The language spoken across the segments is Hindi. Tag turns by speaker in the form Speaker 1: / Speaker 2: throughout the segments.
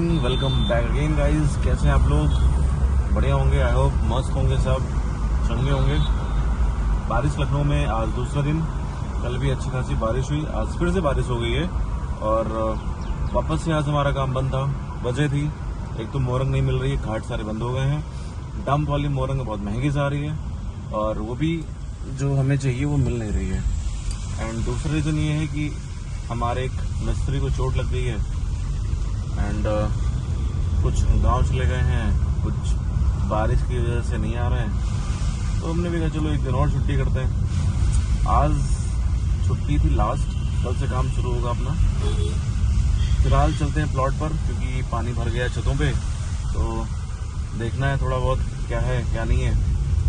Speaker 1: Welcome back again guys. कैसे हैं आप लोग? बढ़िया होंगे, आई होप मस्त होंगे, सब चंगे होंगे। बारिश लखनऊ में आज दूसरा दिन। कल भी अच्छी खासी बारिश हुई, आज फिर से बारिश हो गई है और वापस से आज हमारा काम बंद था। वजह थी एक तो मोरंग नहीं मिल रही है, घाट सारे बंद हो गए हैं। डंप वाली मोरंग बहुत महंगी जा रही है और वो भी जो हमें चाहिए वो मिल नहीं रही है। एंड दूसरा रीज़न ये है कि हमारे एक मिस्त्री को चोट लग गई है एंड कुछ गांव चले गए हैं, कुछ बारिश की वजह से नहीं आ रहे हैं, तो हमने भी कहा चलो एक दिन और छुट्टी करते हैं। आज छुट्टी थी लास्ट, कल से काम शुरू होगा अपना। फिलहाल चलते हैं प्लॉट पर क्योंकि पानी भर गया है छतों पे, तो देखना है थोड़ा बहुत क्या है क्या नहीं है,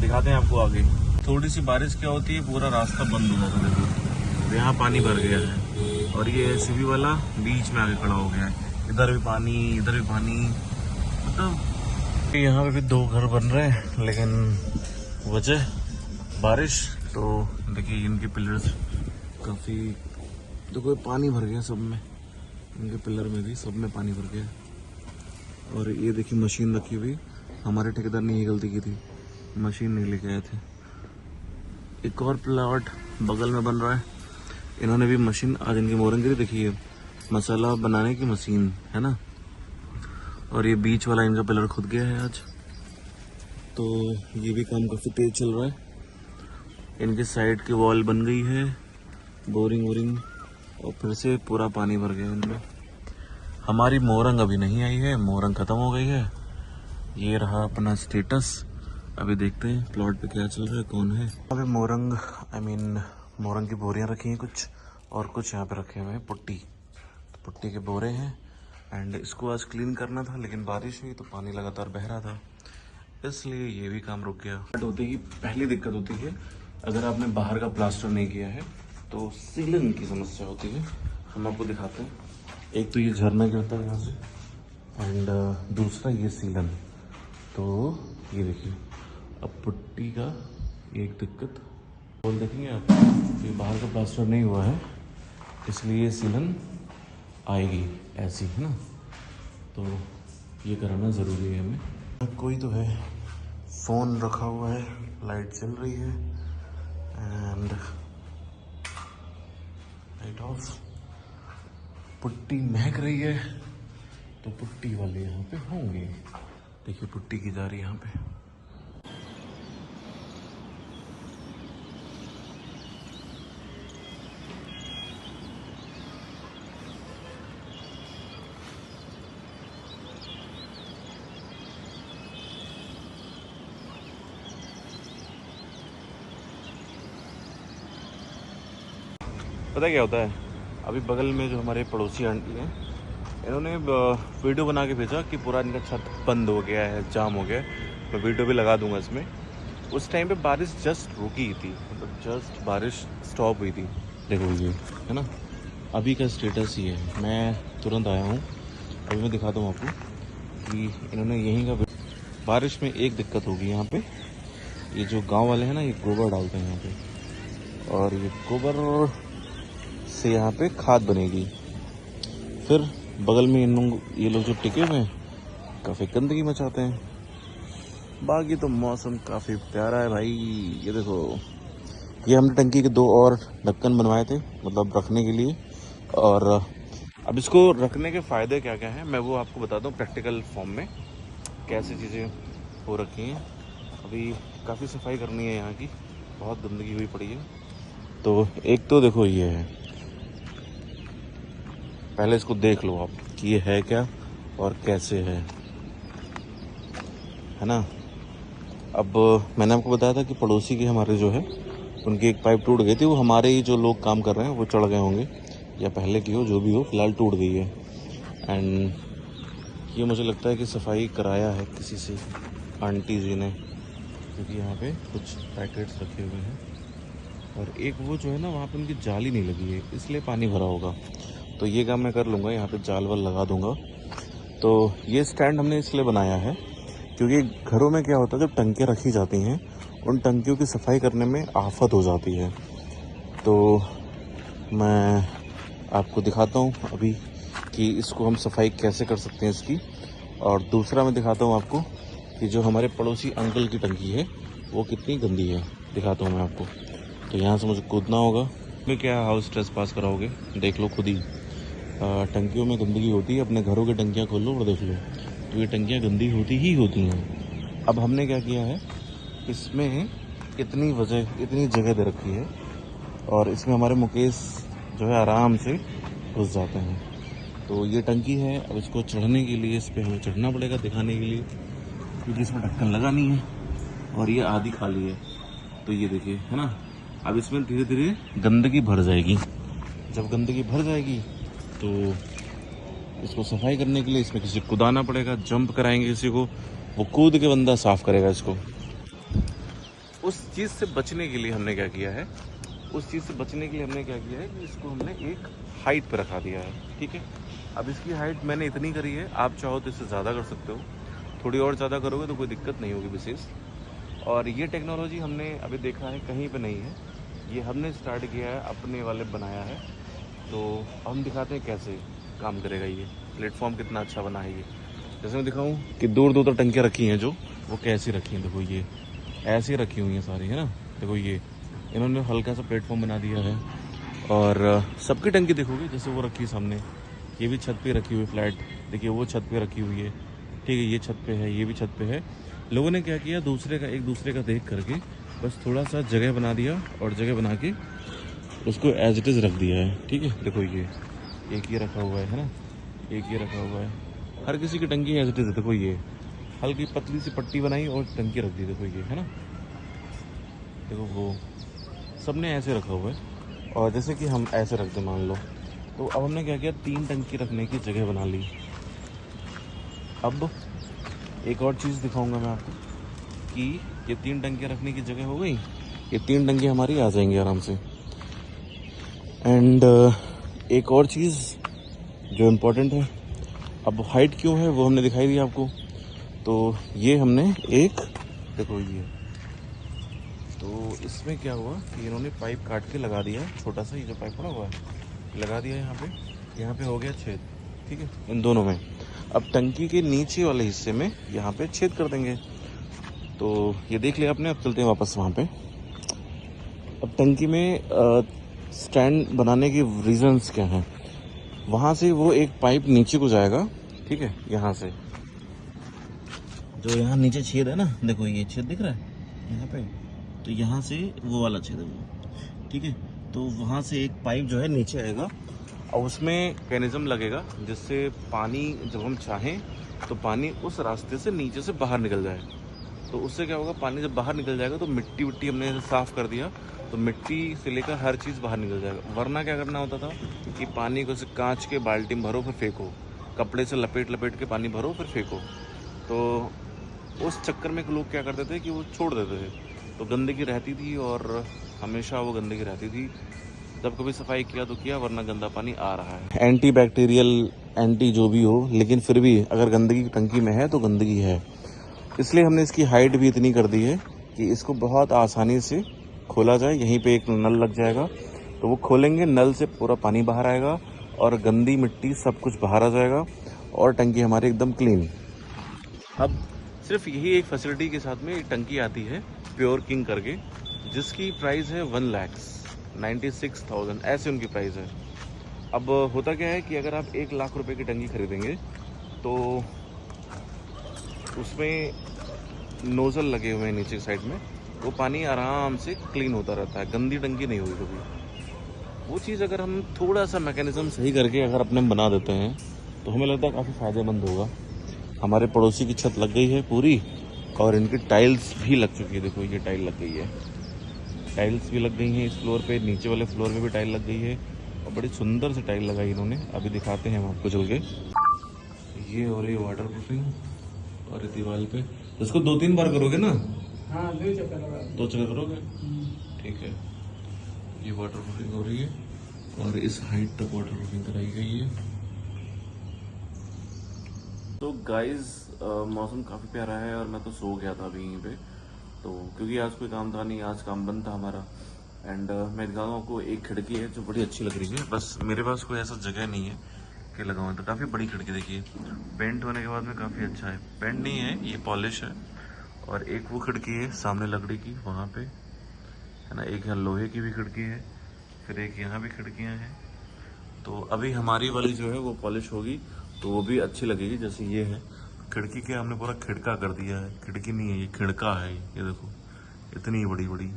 Speaker 1: दिखाते हैं आपको आगे। थोड़ी सी बारिश क्या होती है पूरा रास्ता बंद हो जाता है। देखिए यहाँ पानी भर गया है और ये सीबी वाला बीच में आके खड़ा हो गया है। इधर भी पानी, इधर भी पानी, मतलब यहाँ पे भी दो घर बन रहे हैं लेकिन वजह बारिश। तो देखिए इनके पिलर्स काफ़ी, देखो पानी भर गया सब में, इनके पिलर में भी सब में पानी भर गया। और ये देखिए मशीन रखी हुई, हमारे ठेकेदार ने ये गलती की थी, मशीन नहीं लेके आए थे। एक और प्लॉट बगल में बन रहा है, इन्होंने भी मशीन, आज इनकी मोरंग गिरी देखिए, मसाला बनाने की मशीन है ना। और ये बीच वाला इनका पिलर खुद गया है आज, तो ये भी काम काफ़ी तेज चल रहा है। इनके साइड की वॉल बन गई है, बोरिंग वोरिंग, और फिर से पूरा पानी भर गया इनमें। हमारी मोरंग अभी नहीं आई है, मोरंग ख़त्म हो गई है। ये रहा अपना स्टेटस। अभी देखते हैं प्लॉट पे क्या चल रहा है, कौन है। अभी मोरंग, मोरंग की बोरियां रखी हैं कुछ, और कुछ यहाँ पे रखे हुए हैं पुट्टी के बोरे हैं। एंड इसको आज क्लीन करना था लेकिन बारिश हुई तो पानी लगातार बह रहा था, इसलिए ये भी काम रुक गया। होती ही पहली दिक्कत होती है अगर आपने बाहर का प्लास्टर नहीं किया है तो सीलन की समस्या होती है। हम आपको दिखाते हैं। एक तो ये झरना गिरता है यहाँ से, एंड दूसरा ये सीलन। तो ये देखिए अब पुट्टी का एक दिक्कत बोल देखेंगे आप, ये बाहर का प्लास्टर नहीं हुआ है इसलिए ये सीलन आएगी ऐसी, है ना। तो ये कराना ज़रूरी है हमें। कोई तो है, फ़ोन रखा हुआ है, लाइट चल रही है एंड लाइट ऑफ। पुट्टी महक रही है तो पुट्टी वाले यहाँ पे होंगे। देखिए पुट्टी की जा रही है यहाँ पे। पता क्या होता है, अभी बगल में जो हमारे पड़ोसी आंटी हैं, इन्होंने वीडियो बना के भेजा कि पूरा इनका छत बंद हो गया है, जाम हो गया है। मैं वीडियो भी लगा दूंगा इसमें। उस टाइम पे बारिश जस्ट रुकी थी, मतलब जस्ट बारिश स्टॉप हुई थी। देखो ये है ना, अभी का स्टेटस ये है। मैं तुरंत आया हूँ, अभी मैं दिखाता हूँ आपको कि इन्होंने यहीं का, बारिश में एक दिक्कत होगी यहाँ पे, ये जो गाँव वाले हैं ना, ये गोबर डालते हैं यहाँ पे, और ये गोबर से यहाँ पे खाद बनेगी। फिर बगल में ये लोग जो टिके हुए हैं काफ़ी गंदगी मचाते हैं। बाकी तो मौसम काफ़ी प्यारा है भाई। ये देखो, ये हमने टंकी के दो और ढक्कन बनवाए थे, मतलब रखने के लिए। और अब इसको रखने के फ़ायदे क्या क्या हैं मैं वो आपको बताता हूँ प्रैक्टिकल फॉर्म में, कैसी चीज़ें हो रखी हैं। अभी काफ़ी सफाई करनी है यहाँ की, बहुत गंदगी हुई पड़ी है। तो एक तो देखो ये है, पहले इसको देख लो आप कि ये है क्या और कैसे है ना। अब मैंने आपको बताया था कि पड़ोसी के हमारे जो है उनकी एक पाइप टूट गई थी, वो हमारे ही जो लोग काम कर रहे हैं वो चढ़ गए होंगे, या पहले की हो, जो भी हो, फिलहाल टूट गई है। एंड ये मुझे लगता है कि सफाई कराया है किसी से, आंटी जी ने, क्योंकि यहाँ पे कुछ पैकेट्स रखे हुए हैं। और एक वो जो है ना, वहाँ पे उनकी जाली नहीं लगी है, इसलिए पानी भरा होगा। तो ये काम मैं कर लूँगा, यहाँ पे जाल वाल लगा दूँगा। तो ये स्टैंड हमने इसलिए बनाया है क्योंकि घरों में क्या होता है, जब टंकियाँ रखी जाती हैं उन टंकियों की सफाई करने में आफत हो जाती है। तो मैं आपको दिखाता हूँ अभी कि इसको हम सफाई कैसे कर सकते हैं इसकी। और दूसरा मैं दिखाता हूँ आपको कि जो हमारे पड़ोसी अंकल की टंकी है वो कितनी गंदी है, दिखाता हूँ मैं आपको। तो यहाँ से मुझे कूदना होगा। मैं क्या हाउस ट्रेस पास कराओगे, देख लो खुद ही। टंकियों में गंदगी होती है, अपने घरों की टंकियाँ खोल लो और देख लो, तो ये टंकियाँ गंदी होती ही होती हैं। अब हमने क्या किया है, इसमें इतनी जगह दे रखी है और इसमें हमारे मुकेश जो है आराम से घुस जाते हैं। तो ये टंकी है, अब इसको चढ़ने के लिए इस पर हमें चढ़ना पड़ेगा दिखाने के लिए, क्योंकि इसमें ढक्कन लगा नहीं है और ये आधी खाली है। तो ये देखिए, है ना। अब इसमें धीरे धीरे गंदगी भर जाएगी। जब गंदगी भर जाएगी तो इसको सफाई करने के लिए इसमें किसी को कूदाना पड़ेगा, जंप कराएंगे किसी को, वो कूद के बंदा साफ करेगा इसको। उस चीज़ से बचने के लिए हमने क्या किया है कि इसको हमने एक हाइट पे रखा दिया है, ठीक है। अब इसकी हाइट मैंने इतनी करी है, आप चाहो तो इससे ज़्यादा कर सकते हो, थोड़ी और ज़्यादा करोगे तो कोई दिक्कत नहीं होगी विशेष। और ये टेक्नोलॉजी हमने अभी देखा है कहीं पे नहीं है, ये हमने स्टार्ट किया है, अपने वाले बनाया है। तो हम दिखाते हैं कैसे काम करेगा ये, प्लेटफॉर्म कितना अच्छा बना है ये। जैसे मैं दिखाऊँ कि दूर दूर तक टंकियाँ रखी हैं, जो वो कैसी रखी हैं, देखो ये ऐसे रखी हुई हैं सारी, है ना। देखो ये इन्होंने हल्का सा प्लेटफॉर्म बना दिया है। और सबकी टंकी देखोगे, जैसे वो रखी है सामने, ये भी छत पे रखी हुई फ्लैट, देखिए वो छत पे रखी हुई है, ठीक है, ये छत पे है, ये भी छत पे है। लोगों ने क्या किया, एक दूसरे का देख करके बस थोड़ा सा जगह बना दिया और जगह बना के उसको एज इट इज़ रख दिया है, ठीक है। देखो ये एक ये रखा हुआ है ना, एक ये रखा हुआ है, हर किसी की टंकी एज इट इज़ है। देखो ये हल्की पतली सी पट्टी बनाई और टंकी रख दी, देखो ये, है ना। देखो वो सबने ऐसे रखा हुआ है। और जैसे कि हम ऐसे रख दें मान लो, तो अब हमने क्या किया, 3 टंकी रखने की जगह बना ली। अब एक और चीज़ दिखाऊंगा मैं आपको कि ये 3 टंकियाँ रखने की जगह हो गई, ये 3 टंकी हमारी आ जाएंगी आराम से। एंड एक और चीज़ जो इम्पोर्टेंट है, अब हाइट क्यों है वो हमने दिखाई दी आपको। तो ये हमने एक, देखो ये, तो इसमें क्या हुआ कि इन्होंने पाइप काट के लगा दिया, छोटा सा ये जो पाइप पड़ा हुआ है लगा दिया यहाँ पे हो गया छेद, ठीक है, इन दोनों में। अब टंकी के नीचे वाले हिस्से में यहाँ पे छेद कर देंगे। तो ये देख लिया आपने, अब चलते हैं वापस वहाँ पे। अब टंकी में स्टैंड बनाने के रीजंस क्या हैं, वहाँ से वो एक पाइप नीचे को जाएगा, ठीक है, यहाँ से जो यहाँ नीचे छेद है ना, देखो ये छेद दिख रहा है यहाँ पे, तो यहाँ से वो वाला छेद है वो, ठीक है। तो वहाँ से एक पाइप जो है नीचे आएगा और उसमें मैकेनिज्म लगेगा जिससे पानी जब हम चाहें तो पानी उस रास्ते से नीचे से बाहर निकल जाए। तो उससे क्या होगा, पानी जब बाहर निकल जाएगा तो मिट्टी विट्टी हमने साफ़ कर दिया, तो मिट्टी से लेकर हर चीज़ बाहर निकल जाएगा। वरना क्या करना होता था कि पानी को से कांच के बाल्टी में भरो फिर फेंको, कपड़े से लपेट के पानी भरो फिर फेंको। तो उस चक्कर में लोग क्या करते थे कि वो छोड़ देते थे, तो गंदगी रहती थी और हमेशा वो गंदगी रहती थी। जब कभी सफाई किया तो किया, वरना गंदा पानी आ रहा है। एंटी बैक्टीरियल, एंटी जो भी हो, लेकिन फिर भी अगर गंदगी टंकी में है तो गंदगी है। इसलिए हमने इसकी हाइट भी इतनी कर दी है कि इसको बहुत आसानी से खोला जाए। यहीं पे एक नल लग जाएगा, तो वो खोलेंगे, नल से पूरा पानी बाहर आएगा और गंदी मिट्टी सब कुछ बाहर आ जाएगा और टंकी हमारी एकदम क्लीन। अब सिर्फ यही एक फैसिलिटी के साथ में एक टंकी आती है प्योर किंग करके, जिसकी प्राइस है 1,96,000, ऐसे उनकी प्राइस है। अब होता क्या है कि अगर आप 1 लाख रुपए की टंकी खरीदेंगे तो उसमें नोज़ल लगे हुए हैं नीचे साइड में, वो पानी आराम से क्लीन होता रहता है, गंदी टंकी नहीं होगी कभी। वो चीज़ अगर हम थोड़ा सा मैकेनिज्म सही करके अगर अपने बना देते हैं तो हमें लगता है काफ़ी फ़ायदेमंद होगा। हमारे पड़ोसी की छत लग गई है पूरी और इनकी टाइल्स भी लग चुकी है, देखो ये टाइल लग गई है, टाइल्स भी लग गई हैं इस फ्लोर पे, नीचे वाले फ्लोर पे भी टाइल लग गई है और बड़ी सुंदर से टाइल लगाई इन्होंने। अभी दिखाते हैं हम आपको चल के। ये हो रही है वाटर प्रूफिंग और ये दीवार पे इसको 2-3 बार करोगे ना?
Speaker 2: हाँ, 2 चक्कर
Speaker 1: करोगे, ठीक है। ये वाटर प्रूफिंग हो रही है और इस हाइट तक वाटर प्रूफिंग कराई गई है। तो गाइज मौसम काफ़ी प्यारा है और मैं तो सो गया था अभी यहीं पे, तो क्योंकि आज कोई काम था नहीं, आज काम बंद था हमारा। एंड मैं दिखाऊँ आपको, एक खिड़की है जो बड़ी अच्छी लग रही है, बस मेरे पास कोई ऐसा जगह नहीं है के लगा हुआ है। तो काफ़ी बड़ी खिड़की देखिए, पेंट होने के बाद में काफ़ी अच्छा है। पेंट नहीं है, ये पॉलिश है। और एक वो खिड़की है सामने लकड़ी की, वहाँ पे है ना। एक यहाँ लोहे की भी खिड़की है, फिर एक यहाँ भी खिड़कियाँ हैं। तो अभी हमारी वाली जो है वो पॉलिश होगी तो वो भी अच्छी लगेगी। जैसे ये है खिड़की के, हमने पूरा खिड़का कर दिया है। खिड़की नहीं है ये, खिड़का है। ये देखो इतनी बड़ी बड़ी,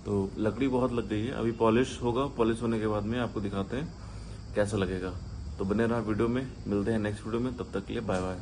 Speaker 1: तो लकड़ी बहुत लग गई है। अभी पॉलिश होगा, पॉलिश होने के बाद में आपको दिखाते हैं कैसा लगेगा। तो बने रहा वीडियो में, मिलते हैं नेक्स्ट वीडियो में, तब तक के लिए बाय बाय।